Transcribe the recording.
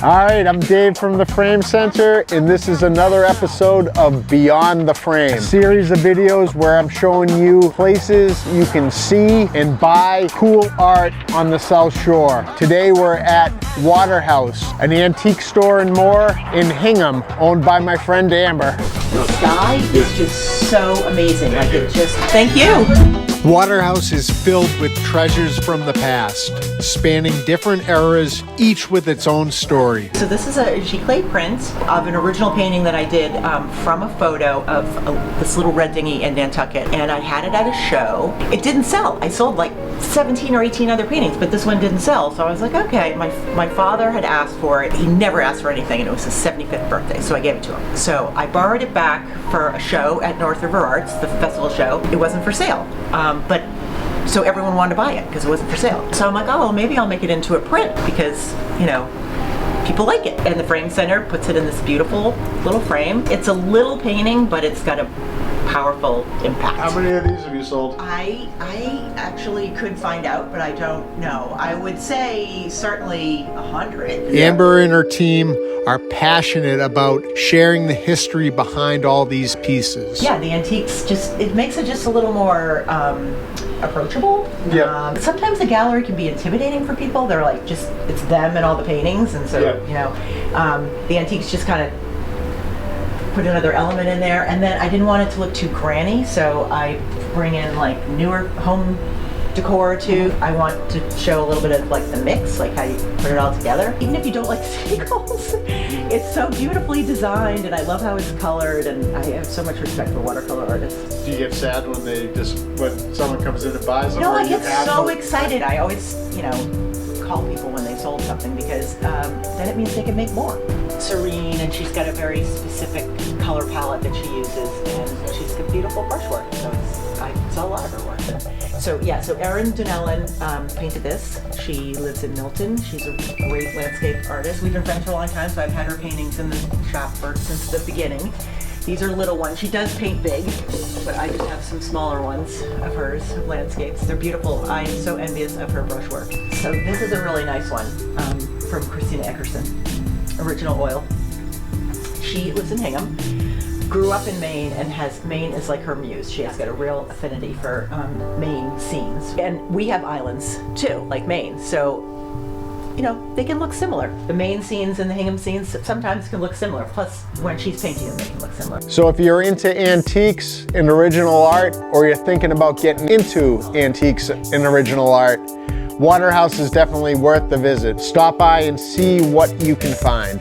All right, I'm Dave from the Frame Center, and this is another episode of Beyond the Frame, a series of videos where I'm showing you places you can see and buy cool art on the South Shore. Today we're at Waterhouse, an antique store and more in Hingham, owned by my friend Amber. The sky is just so amazing. Like it just, thank you. Waterhouse is filled with treasures from the past, spanning different eras, each with its own story. So this is a giclée print of an original painting that I did from a photo of this little red dinghy in Nantucket, and I had it at a show. It didn't sell. I sold like 17 or 18 other paintings, but this one didn't sell, so I was like, okay. My father had asked for it. He never asked for anything, and it was his 75th birthday, so I gave it to him. So I borrowed it back for a show at North River Arts, the festival show. It wasn't for sale. But so everyone wanted to buy it because it wasn't for sale. So I'm like, oh, well, maybe I'll make it into a print because, you know, people like it. And the Frame Center puts it in this beautiful little frame. It's a little painting, but it's got a powerful impact. How many of these have you sold? I actually could find out, but I don't know. I would say certainly 100. Amber and her team are passionate about sharing the history behind all these pieces. Yeah, the antiques it makes it just a little more approachable. Yeah. Sometimes the gallery can be intimidating for people. They're like, it's them and all the paintings, and so, you know, the antiques just kind of put another element in there. And then I didn't want it to look too granny, so I bring in like newer home decor too. I want to show a little bit of like the mix, like how you put it all together. Even if you don't like seagulls, it's so beautifully designed, and I love how it's colored, and I have so much respect for watercolor artists. Do you get sad when when someone comes in and buys them? No, I get so excited. I always, you know, call people when they sold something because then it means they can make more. Serene, and she's got a very specific color palette that she uses, and she's got beautiful brushwork. So I saw a lot of her work. So yeah, so Erin Dunellen painted this. She lives in Milton. She's a great landscape artist. We've been friends for a long time, so I've had her paintings in the shop since the beginning. These are little ones. She does paint big, but I just have some smaller ones of hers, of landscapes. They're beautiful. I'm so envious of her brushwork. So this is a really nice one from Christina Eckerson, Original Oil. She lives in Hingham, grew up in Maine, and Maine is like her muse. She has got a real affinity for Maine scenes. And we have islands too, like Maine. So, you know, they can look similar. The Maine scenes and the Hingham scenes sometimes can look similar. Plus, when she's painting them, they can look similar. So if you're into antiques and original art, or you're thinking about getting into antiques and original art, Waterhouse is definitely worth the visit. Stop by and see what you can find.